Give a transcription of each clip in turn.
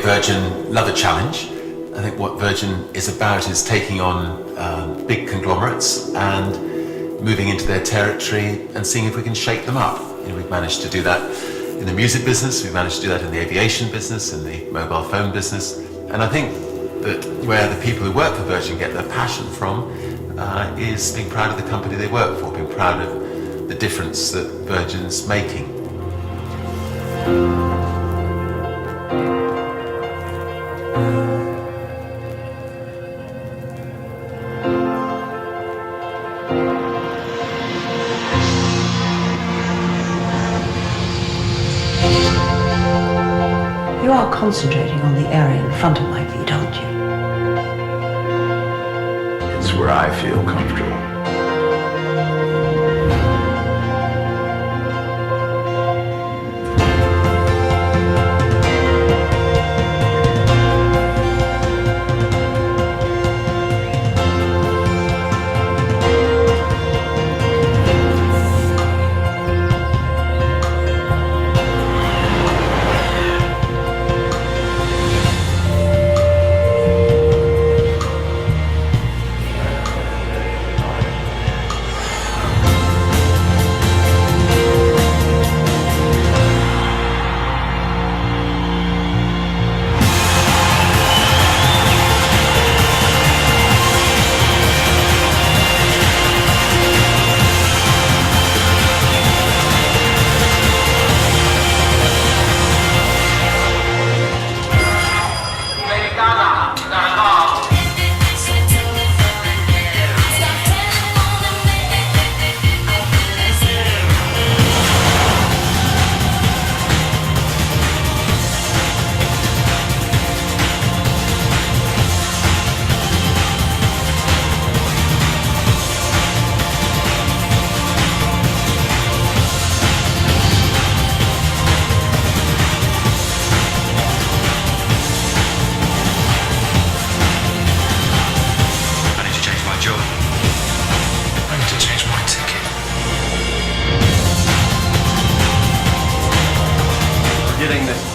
Virgin love a challenge. I think what Virgin is about is taking on big conglomerates and moving into their territory and seeing if we can shake them up. You know, we've managed to do that in the music business, we've managed to do that in the aviation business, in the mobile phone business, and I think that where the people who work for Virgin get their passion from is being proud of the company they work for, being proud of the difference that Virgin's making. You are concentrating on the area in front of my feet, aren't you? It's where I feel comfortable.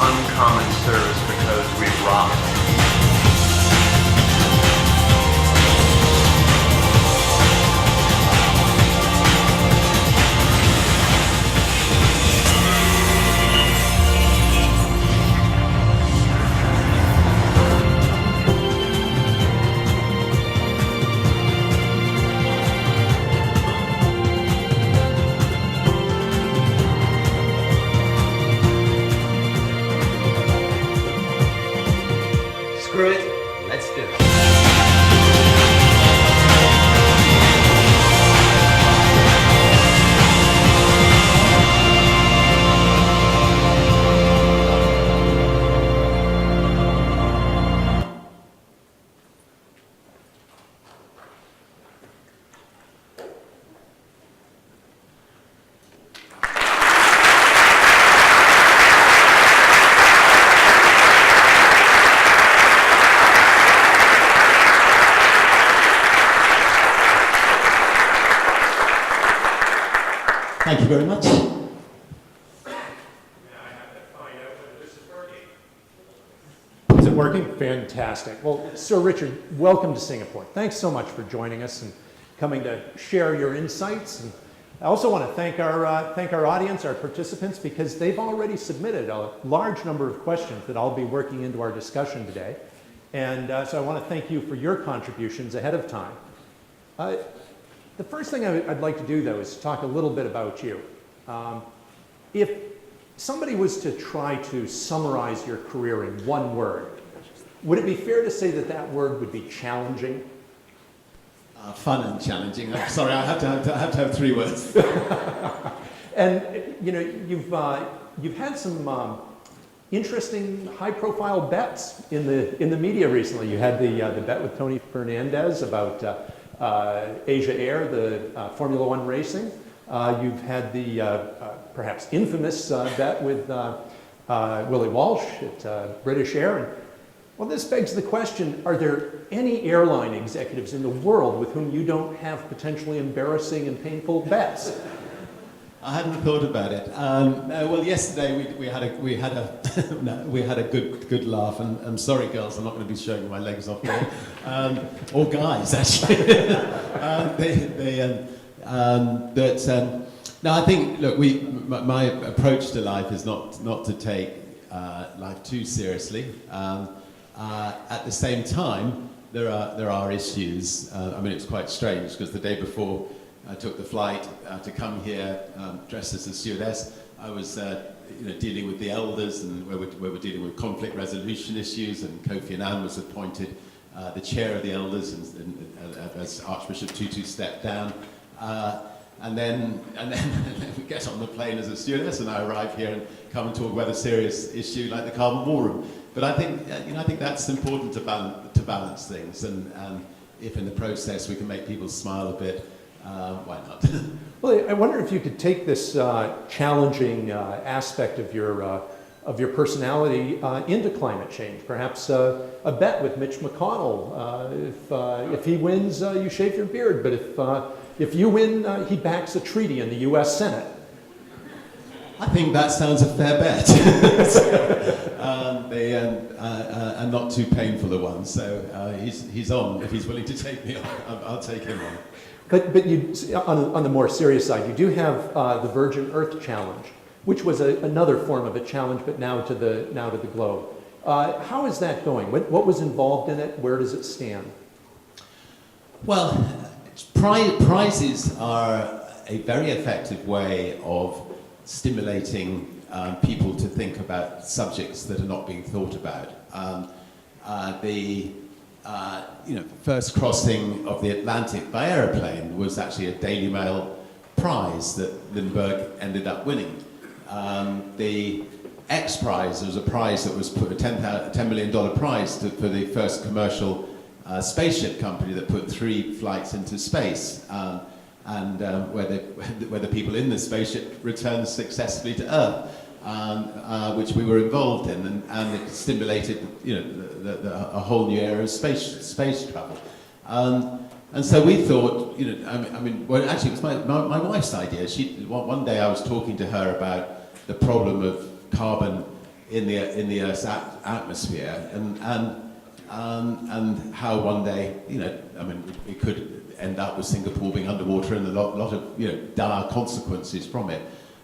Uncommon service because we rock. Screw it, let's do it. Thank you very much. Is it working? Fantastic. Well, Sir Richard, welcome to Singapore. Thanks so much for joining us and coming to share your insights. And I also want to thank our audience, our participants, because they've already submitted a large number of questions that I'll be working into our discussion today. And so I want to thank you for your contributions ahead of time. The first thing I'd like to do, though, is talk a little bit about you. If somebody was to try to summarize your career in one word, would it be fair to say that that word would be challenging? Fun and challenging. I'm sorry, I have to have three words. And you know, you've had some interesting, high-profile bets in the media recently. You had the bet with Tony Fernandez about Asia Air, the Formula One racing. You've had the perhaps infamous bet with Willie Walsh at British Air. And, well, this begs the question, are there any airline executives in the world with whom you don't have potentially embarrassing and painful bets? I hadn't thought about it. Well, yesterday we had a no, we had a good laugh, and I'm sorry, girls, I'm not going to be showing my legs off now, or guys actually. No, I think look, my approach to life is not to take life too seriously. At the same time, there are issues. I mean, it's quite strange because the day before I took the flight to come here dressed as a stewardess, I was dealing with the elders, and where we're dealing with conflict resolution issues, and Kofi Annan was appointed the chair of the elders, and as Archbishop Tutu stepped down. And then we get on the plane as a stewardess, and I arrive here and come and talk about a serious issue like the carbon war room. But I think I think that's important to balance things, and if in the process we can make people smile a bit, why not? Well, I wonder if you could take this challenging aspect of your personality into climate change. Perhaps a bet with Mitch McConnell. If he wins, you shave your beard. But if you win, he backs a treaty in the U.S. Senate. I think that sounds a fair bet. And not too painful a one. So he's on. If he's willing to take me on, I'll take him on. But you, on the more serious side, you do have the Virgin Earth Challenge, which was another form of a challenge, but now to the globe. How is that going? What was involved in it? Where does it stand? Well, prizes are a very effective way of stimulating people to think about subjects that are not being thought about. The first crossing of the Atlantic by aeroplane was actually a Daily Mail prize that Lindbergh ended up winning. The X Prize was a prize that was put, a $10 million prize for the first commercial spaceship company that put 3 flights into space, and where the people in the spaceship returned successfully to Earth, which we were involved in, and it stimulated a whole new era of space travel. And so we thought, well, actually it was my wife's idea. One day I was talking to her about the problem of carbon in the Earth's atmosphere, and how one day, it could end up with Singapore being underwater and a lot of dire consequences from it.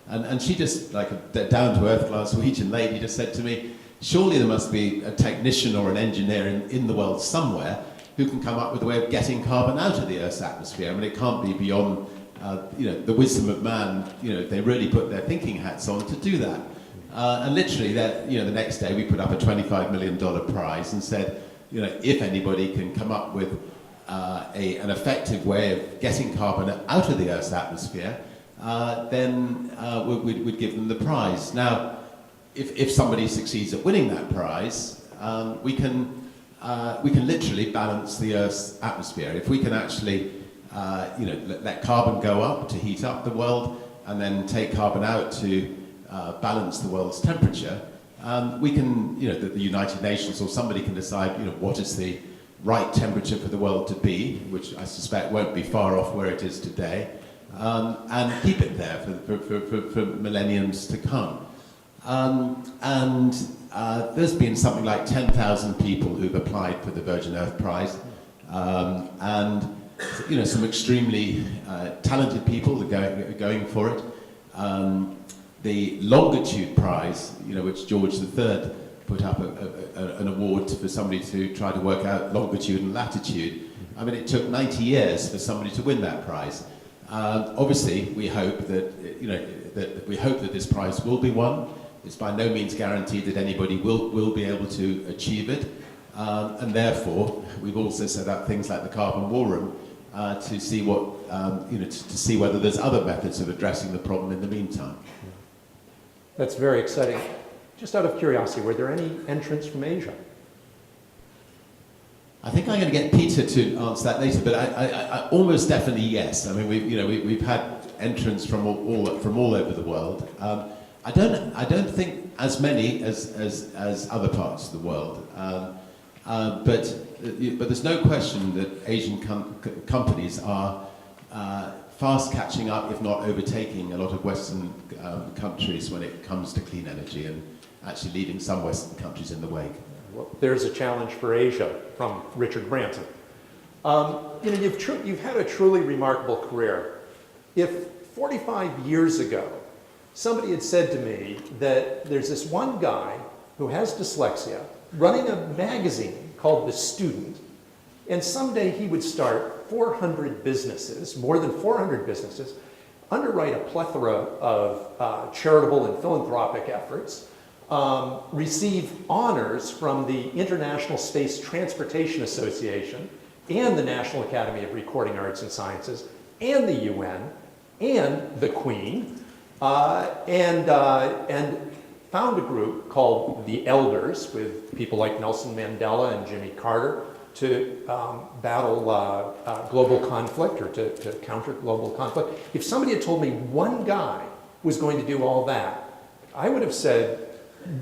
And she just, like a down-to-earth Glaswegian lady, just said to me, surely there must be a technician or an engineer in the world somewhere who can come up with a way of getting carbon out of the Earth's atmosphere. I mean, it can't be beyond the wisdom of man. They really put their thinking hats on to do that. And literally, the next day we put up a $25 million prize and said, if anybody can come up with an effective way of getting carbon out of the Earth's atmosphere, then we'd give them the prize. Now, if somebody succeeds at winning that prize, we can literally balance the Earth's atmosphere. If we can actually let carbon go up to heat up the world, and then take carbon out to balance the world's temperature, we can, the United Nations or somebody can decide, what is the right temperature for the world to be, which I suspect won't be far off where it is today, and keep it there for millenniums to come. There's been something like 10,000 people who've applied for the Virgin Earth Prize, and some extremely talented people are going for it. The Longitude Prize, which George III put up an award for somebody to try to work out longitude and latitude. I mean, it took 90 years for somebody to win that prize. Obviously, we hope that this prize will be won. It's by no means guaranteed that anybody will be able to achieve it, and therefore we've also set up things like the Carbon War Room to see what to see whether there's other methods of addressing the problem in the meantime. That's very exciting. Just out of curiosity, were there any entrants from Asia? I think I'm going to get Peter to answer that later, but I almost definitely yes. I mean, we've had entrants from all over the world. I don't think as many as other parts of the world, but there's no question that Asian companies are fast catching up, if not overtaking, a lot of Western countries when it comes to clean energy, and actually leading some Western countries in the wake. Well, there's a challenge for Asia from Richard Branson. You've had a truly remarkable career. If 45 years ago, somebody had said to me that there's this one guy who has dyslexia running a magazine called The Student, and someday he would start 400 businesses, more than 400 businesses, underwrite a plethora of charitable and philanthropic efforts, receive honors from the International Space Transportation Association and the National Academy of Recording Arts and Sciences and the UN and the Queen, and found a group called the Elders with people like Nelson Mandela and Jimmy Carter to battle global conflict, or to counter global conflict. If somebody had told me one guy was going to do all that, I would have said,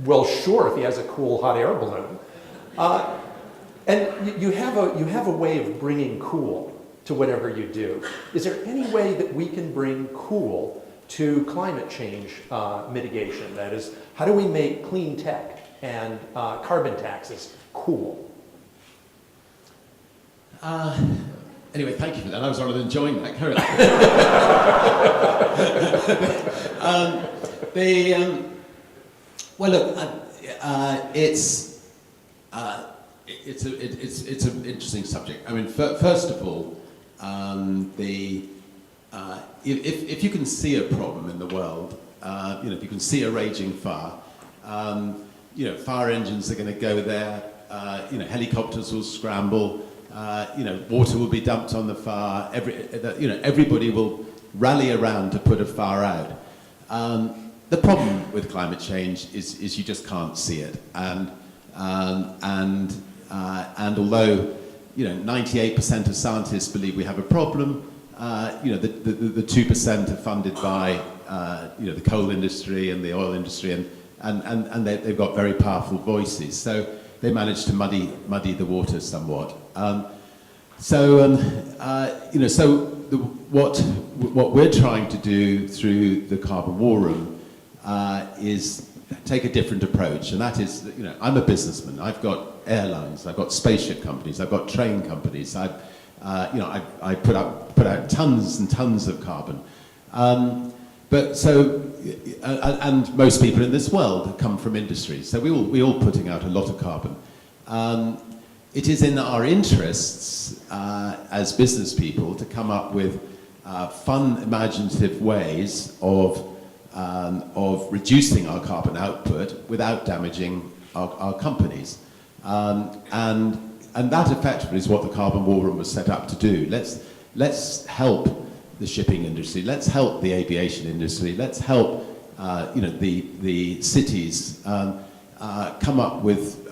well, sure, if he has a cool hot air balloon. And you have a way of bringing cool to whatever you do. Is there any way that we can bring cool to climate change mitigation? That is, how do we make clean tech and carbon taxes cool? Anyway, thank you for that. I was rather enjoying that. Carry on. Well, look, it's an interesting subject. I mean, first of all, if you can see a problem in the world, if you can see a raging fire, fire engines are going to go there. Helicopters will scramble. Water will be dumped on the fire. Everybody will rally around to put a fire out. The problem with climate change is you just can't see it, and although 98% of scientists believe we have a problem, the 2% are funded by the coal industry and the oil industry, and they've got very powerful voices, so they manage to muddy the water somewhat. What we're trying to do through the Carbon War Room is take a different approach, and that is, I'm a businessman. I've got airlines, I've got spaceship companies, I've got train companies. I put out tons and tons of carbon. And most people in this world come from industry, so we all putting out a lot of carbon. It is in our interests as business people to come up with fun, imaginative ways of reducing our carbon output without damaging our companies. And that effectively is what the Carbon War Room was set up to do. Let's help the shipping industry. Let's help the aviation industry. Let's help the cities come up with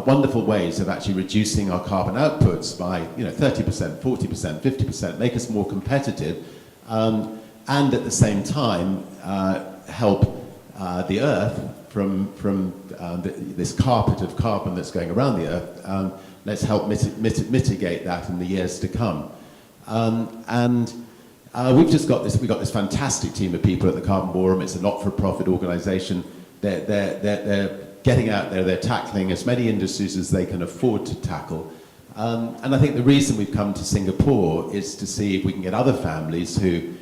wonderful ways of actually reducing our carbon outputs by 30%, 40%, 50%, make us more competitive, and at the same time help the Earth from this carpet of carbon that's going around the Earth. Let's help mitigate that in the years to come. We've got this fantastic team of people at the Carbon War Room. It's a not-for-profit organisation. They're getting out there. They're tackling as many industries as they can afford to tackle. And I think the reason we've come to Singapore is to see if we can get other families who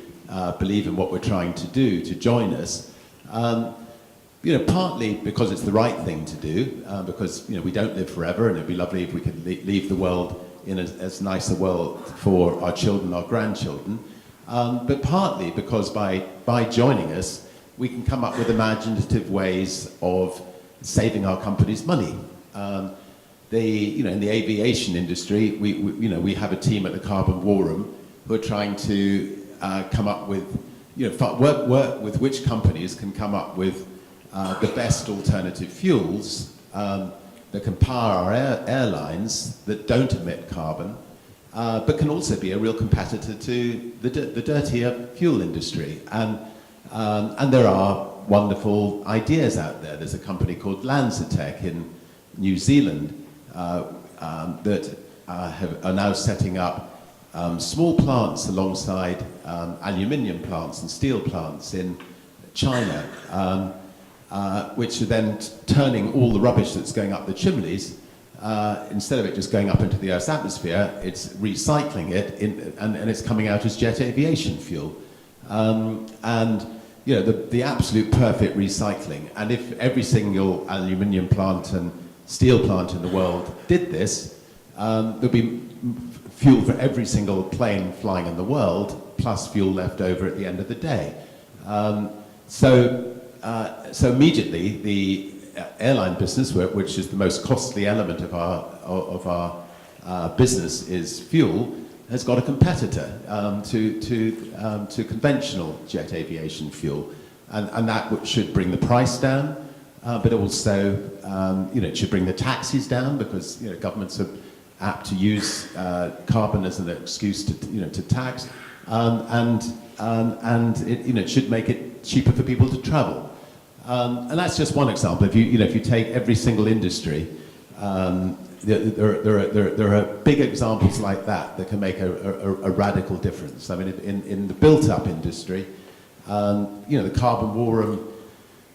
believe in what we're trying to do to join us. Partly because it's the right thing to do, because we don't live forever, and it'd be lovely if we could leave the world in as nice a world for our children, our grandchildren. But partly because by joining us, we can come up with imaginative ways of saving our companies money. In the aviation industry, we have a team at the Carbon War Room who are trying to come up with, work with which companies can come up with the best alternative fuels that can power our airlines that don't emit carbon, but can also be a real competitor to the dirtier fuel industry. And there are wonderful ideas out there. There's a company called Lanzatech in New Zealand that are now setting up small plants alongside aluminium plants and steel plants in China, which are then turning all the rubbish that's going up the chimneys, instead of it just going up into the Earth's atmosphere, it's recycling it, and it's coming out as jet aviation fuel. And you know, the absolute perfect recycling. And if every single aluminium plant and steel plant in the world did this, there'd be fuel for every single plane flying in the world, plus fuel left over at the end of the day. So immediately the airline business, which is the most costly element of our business, is fuel, has got a competitor to conventional jet aviation fuel, and that should bring the price down, but also it should bring the taxes down, because governments are apt to use carbon as an excuse to tax, and it should make it cheaper for people to travel. And that's just one example. If you take every single industry, there are big examples like that can make a radical difference. I mean, in the built-up industry, the Carbon War Room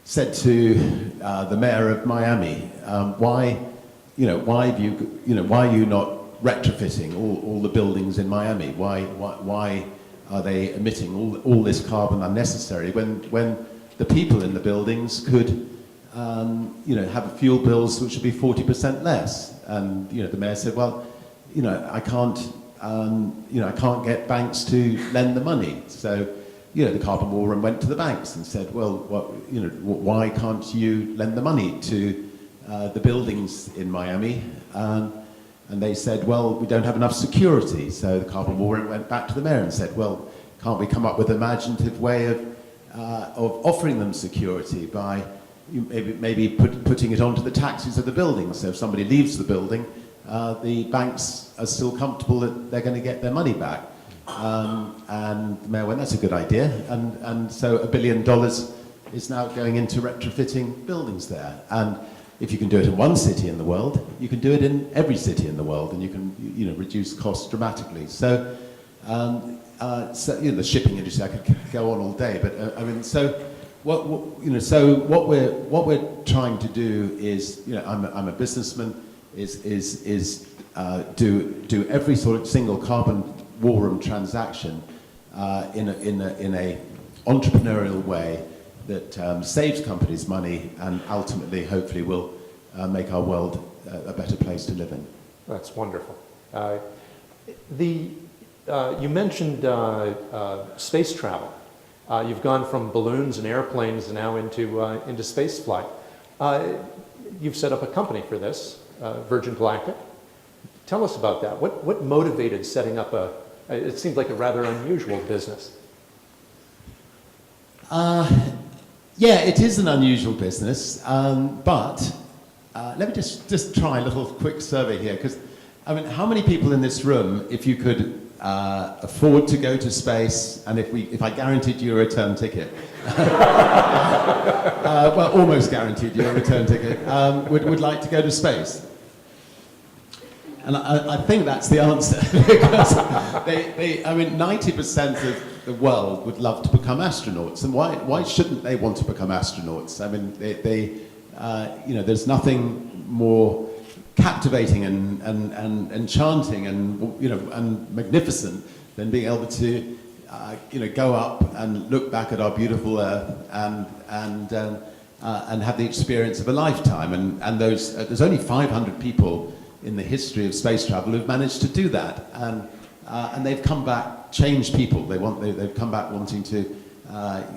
said to the mayor of Miami, why are you not retrofitting all the buildings in Miami? Why are they emitting all this carbon unnecessary when the people in the buildings could have fuel bills which would be 40% less? And the mayor said, well, I can't get banks to lend the money. So the Carbon War Room went to the banks and said, well, why can't you lend the money to the buildings in Miami? And they said, well, we don't have enough security. So the Carbon War Room went back to the mayor and said, well, can't we come up with an imaginative way of offering them security by maybe putting it onto the taxes of the building? So if somebody leaves the building, the banks are still comfortable that they're going to get their money back. And the mayor went, that's a good idea. And so $1 billion is now going into retrofitting buildings there. And if you can do it in one city in the world, you can do it in every city in the world, and you can reduce costs dramatically. So, the shipping industry, I could go on all day, but so what we're trying to do is, I'm a businessman, is do every sort of single Carbon War Room transaction in a entrepreneurial way that saves companies money and ultimately, hopefully, will make our world a better place to live in. That's wonderful. You mentioned space travel. You've gone from balloons and airplanes now into space flight. You've set up a company for this, Virgin Galactic. Tell us about that. What motivated setting up it seems like a rather unusual business. Yeah, it is an unusual business, but let me just try a little quick survey here, because how many people in this room, if you could afford to go to space, and if I guaranteed you a return ticket, well, almost guaranteed you a return ticket, would like to go to space? And I think that's the answer, because 90% of the world would love to become astronauts, and why shouldn't they want to become astronauts? There's nothing more captivating and enchanting and magnificent than being able to go up and look back at our beautiful Earth and have the experience of a lifetime. And there's only 500 people in the history of space travel who've managed to do that, and they've come back changed people. They've come back wanting to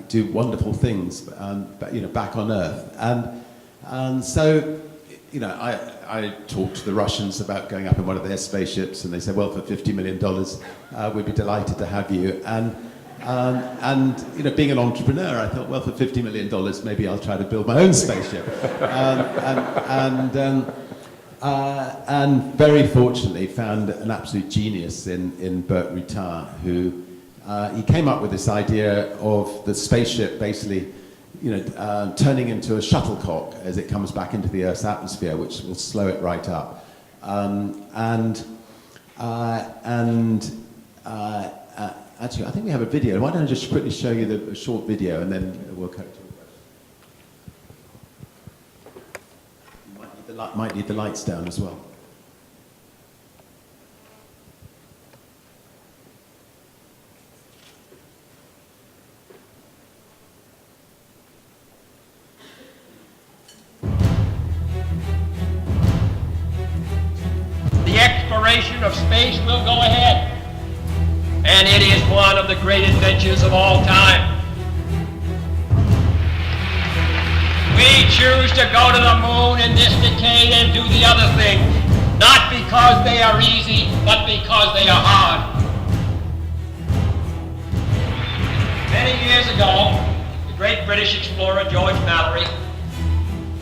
do wonderful things, back on Earth. And so, I talked to the Russians about going up in one of their spaceships, and they said, well, for $50 million, we'd be delighted to have you. And being an entrepreneur, I thought, well, for $50 million, maybe I'll try to build my own spaceship. And very fortunately found an absolute genius in Bert Rutan, who he came up with this idea of the spaceship basically turning into a shuttlecock as it comes back into the Earth's atmosphere, which will slow it right up. Actually, I think we have a video. Why don't I just quickly show you a short video, and then we'll come to it. Might need the lights down as well. The exploration of space will go ahead, and it is one of the great adventures of all time. We choose to go to the moon in this decade and do the other things, not because they are easy, but because they are hard. Many years ago, the great British explorer George Mallory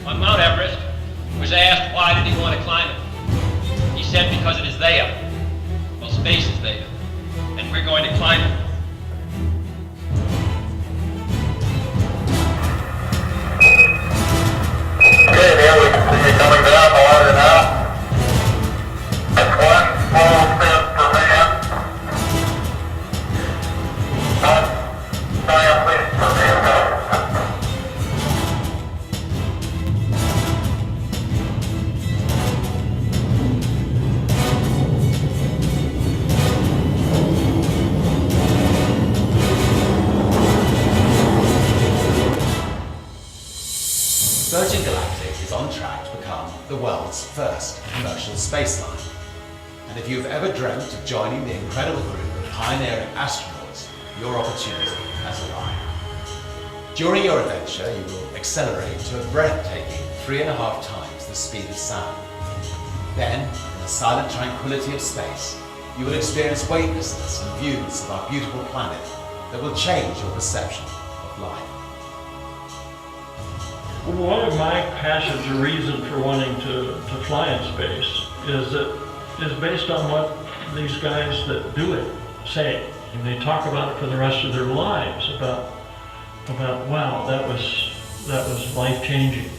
on Mount Everest was asked why did he want to climb it. He said because it is there. Well, space is there, and we're going to climb it. Okay, there we can see you coming down the ladder now. That's one small step for man, one giant leap for mankind. Virgin Galactic is on track to become the world's first commercial space line. And if you've ever dreamt of joining the incredible group of pioneering astronauts, your opportunity has arrived. During your adventure, you will accelerate to a breathtaking 3.5 times the speed of sound. Then, in the silent tranquility of space, you will experience weightlessness and views of our beautiful planet that will change your perception of life. One of my passions or reason for wanting to fly in space is based on what these guys that do it say. And they talk about it for the rest of their lives, about wow, that was life-changing.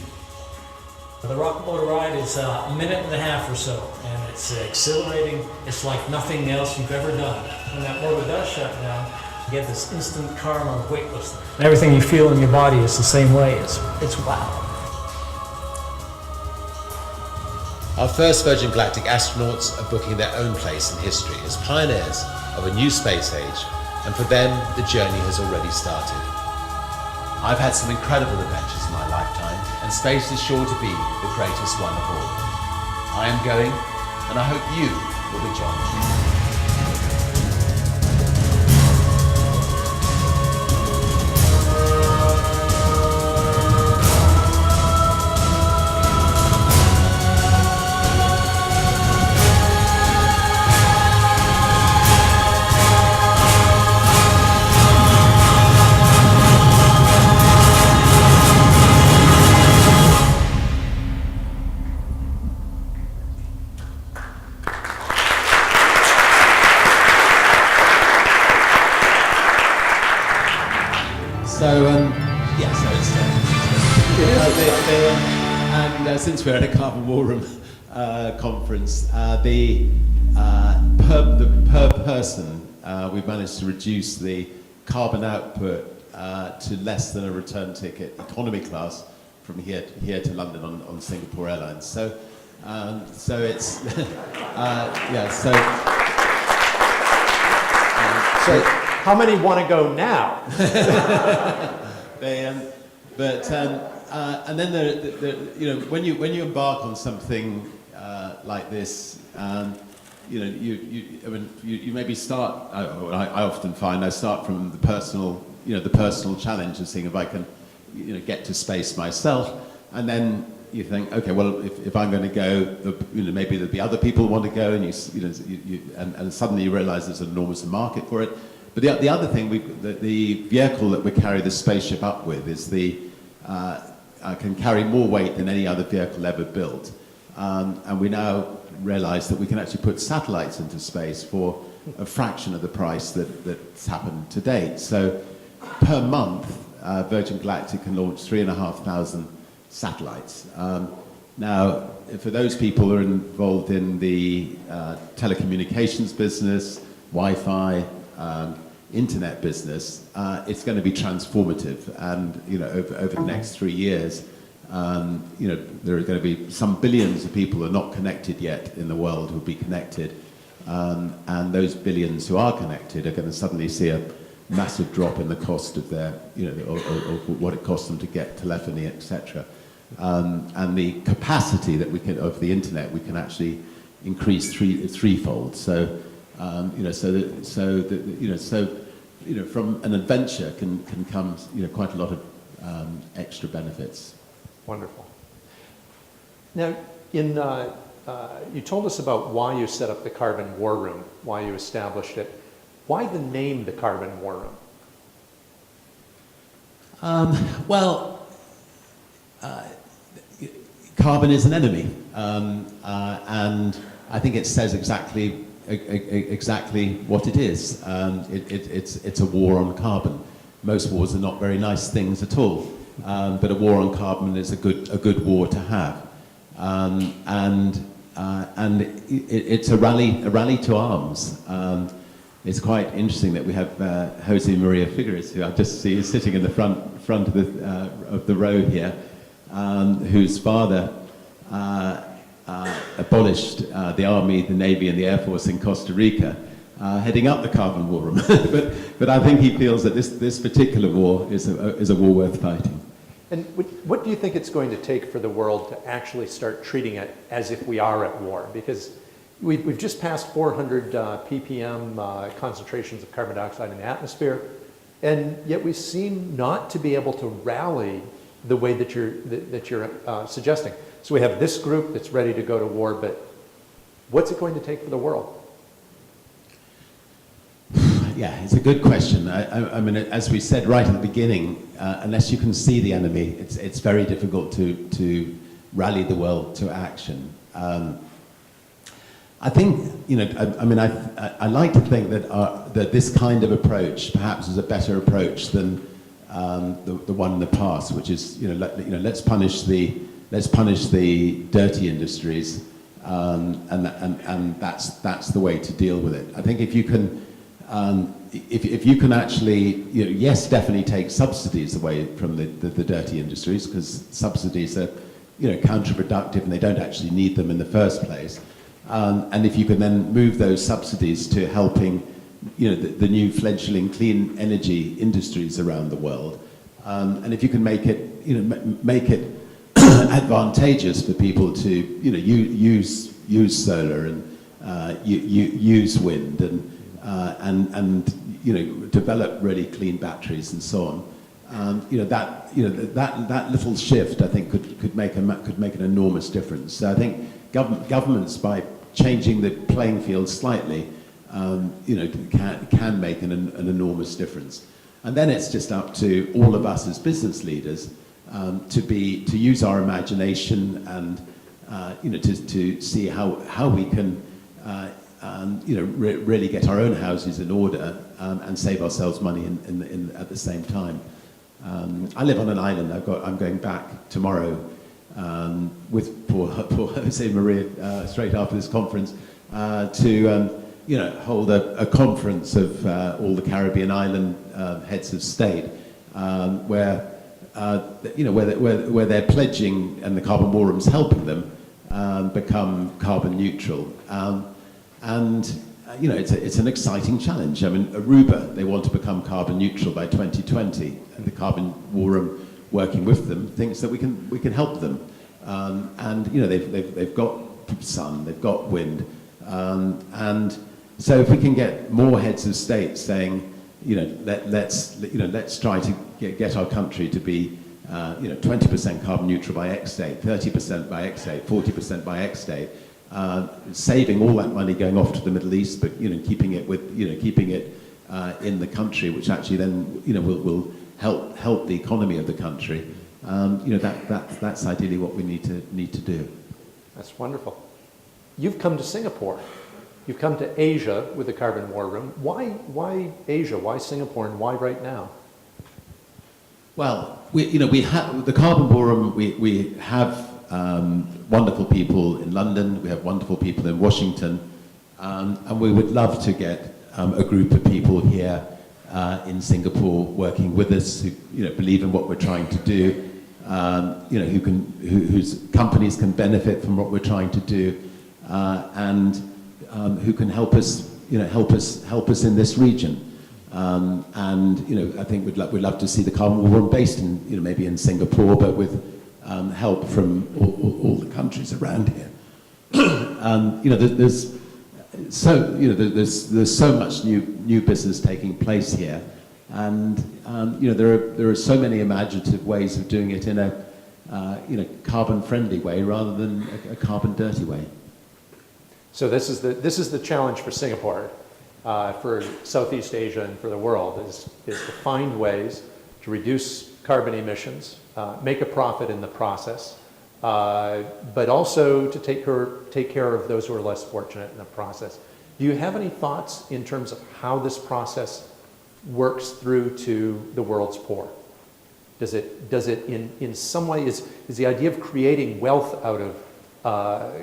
The rocket motor ride is a minute and a half or so, and it's exhilarating. It's like nothing else you've ever done. When that motor does shut down, you get this instant calm of weightlessness. Everything you feel in your body is the same way. It's wow. Our first Virgin Galactic astronauts are booking their own place in history as pioneers of a new space age, and for them, the journey has already started. I've had some incredible adventures in my lifetime, and space is sure to be the greatest one of all. I am going, and I hope you will be joining me. Since we're at a Carbon War Room conference, per person, we've managed to reduce the carbon output to less than a return ticket, economy class, from here to London on Singapore Airlines. So it's So how many want to go now? And then when you embark on something like this, you maybe start. I often find I start from the personal challenge of seeing if I can, get to space myself, and then you think, okay, well, if I'm going to go, maybe there'll be other people who want to go, and and suddenly you realise there's an enormous market for it. But the other thing, the vehicle that we carry the spaceship up with is can carry more weight than any other vehicle ever built. And we now realize that we can actually put satellites into space for a fraction of the price that's happened to date. So per month, Virgin Galactic can launch 3,500 satellites. Now, for those people who are involved in the telecommunications business, Wi-Fi, internet business, it's going to be transformative. And over the next 3 years, there are going to be some billions of people who are not connected yet in the world who will be connected, and those billions who are connected are going to suddenly see a massive drop in the cost of their, of what it costs them to get telephony, etc. And the capacity that we can of the internet, we can actually increase threefold. So, from an adventure can come, quite a lot of extra benefits. Wonderful. Now, you told us about why you set up the Carbon War Room, why you established it. Why the name, the Carbon War Room? Carbon is an enemy, and I think it says exactly what it is. It's a war on carbon. Most wars are not very nice things at all, but a war on carbon is a good war to have, and it's a rally to arms. It's quite interesting that we have Jose Maria Figueres, who I just see is sitting in the front of the row here, whose father abolished the Army, the Navy, and the Air Force in Costa Rica, heading up the Carbon War Room. but I think he feels that this particular war is a war worth fighting. And what do you think it's going to take for the world to actually start treating it as if we are at war? Because we've just passed 400 ppm concentrations of carbon dioxide in the atmosphere, and yet we seem not to be able to rally the way that you're suggesting. So we have this group that's ready to go to war, but what's it going to take for the world? Yeah, it's a good question. I mean, as we said right at the beginning, unless you can see the enemy, it's very difficult to rally the world to action. I think, I like to think that this kind of approach perhaps is a better approach than the one in the past, which is, let's punish the dirty industries, and that's the way to deal with it. I think if you can, if you can actually, yes, definitely take subsidies away from the dirty industries, because subsidies are, counterproductive and they don't actually need them in the first place. And if you can then move those subsidies to helping, the new fledgling clean energy industries around the world, and if you can make it, make it advantageous for people to, use solar and use wind and develop really clean batteries and so on. That little shift, I think, could make an enormous difference. So I think governments, by changing the playing field slightly, can make an enormous difference. And then it's just up to all of us as business leaders to use our imagination and to see how we can really get our own houses in order and save ourselves money at the same time. I live on an island. I'm going back tomorrow with poor Jose Maria straight after this conference to hold a conference of all the Caribbean island heads of state where they're pledging, and the Carbon War Room's helping them become carbon neutral. It's an exciting challenge. I mean, Aruba, they want to become carbon neutral by 2020, and the Carbon War Room, working with them, thinks that we can help them. They've got sun, they've got wind, and so if we can get more heads of state saying, let's try to get our country to be 20% carbon neutral by X date, 30% by X date, 40% by X date, saving all that money going off to the Middle East, but keeping it in the country, which actually then will help the economy of the country. That's ideally what we need to do. That's wonderful. You've come to Singapore. You've come to Asia with the Carbon War Room. Why Asia? Why Singapore? And why right now? Well, we have the Carbon War Room. We have wonderful people in London. We have wonderful people in Washington, and we would love to get a group of people here in Singapore working with us who believe in what we're trying to do, whose companies can benefit from what we're trying to do, and who can help us in this region. I think we'd love to see the carbon war room based in maybe in Singapore, but with help from all the countries around here. There's so much new business taking place here, and there are so many imaginative ways of doing it in a carbon friendly way rather than a carbon dirty way. So this is the challenge for Singapore, for Southeast Asia and for the world, is to find ways to reduce carbon emissions, make a profit in the process, but also to take care of those who are less fortunate in the process. Do you have any thoughts in terms of how this process works through to the world's poor? Does it in some way, is the idea of creating wealth out of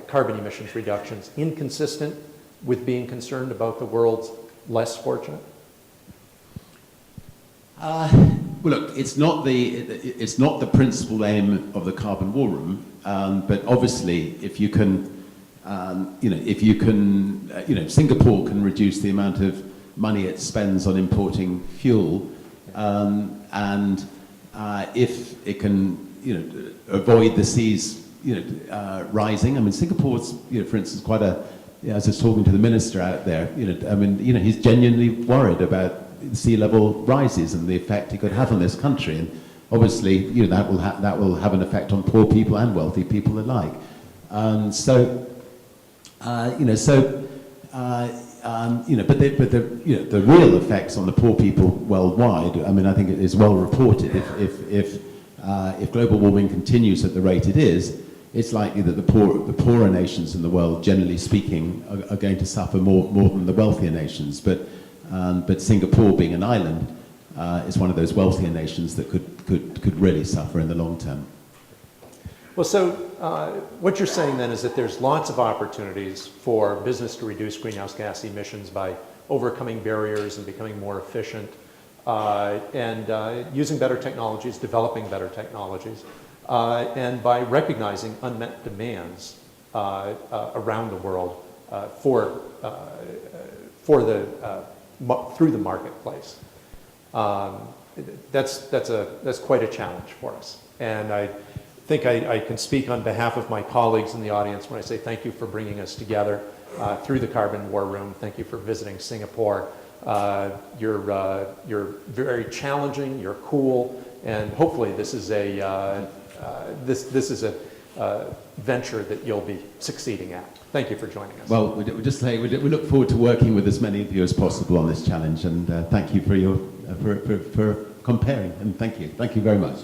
carbon emissions reductions inconsistent with being concerned about the world's less fortunate? Well, look, it's not the principal aim of the carbon war room, but obviously, if you can, Singapore can reduce the amount of money it spends on importing fuel, and if it can, avoid the seas, rising. I mean, Singapore's, for instance, quite a. I was just talking to the minister out there. He's genuinely worried about sea level rises and the effect it could have on this country, and obviously, that will have an effect on poor people and wealthy people alike. But the real effects on the poor people worldwide, I mean, I think it is well reported. If global warming continues at the rate it is, it's likely that the poorer nations in the world, generally speaking, are going to suffer more than the wealthier nations. But Singapore, being an island, is one of those wealthier nations that could really suffer in the long term. Well, so what you're saying then is that there's lots of opportunities for business to reduce greenhouse gas emissions by overcoming barriers and becoming more efficient, and using better technologies, developing better technologies, and by recognizing unmet demands around the world through the marketplace. That's quite a challenge for us, and I think I can speak on behalf of my colleagues in the audience when I say thank you for bringing us together through the Carbon War Room. Thank you for visiting Singapore. You're very challenging. You're cool, and hopefully this is a venture that you'll be succeeding at. Thank you for joining us. Well, we just say we look forward to working with as many of you as possible on this challenge, and thank you for comparing, and thank you very much.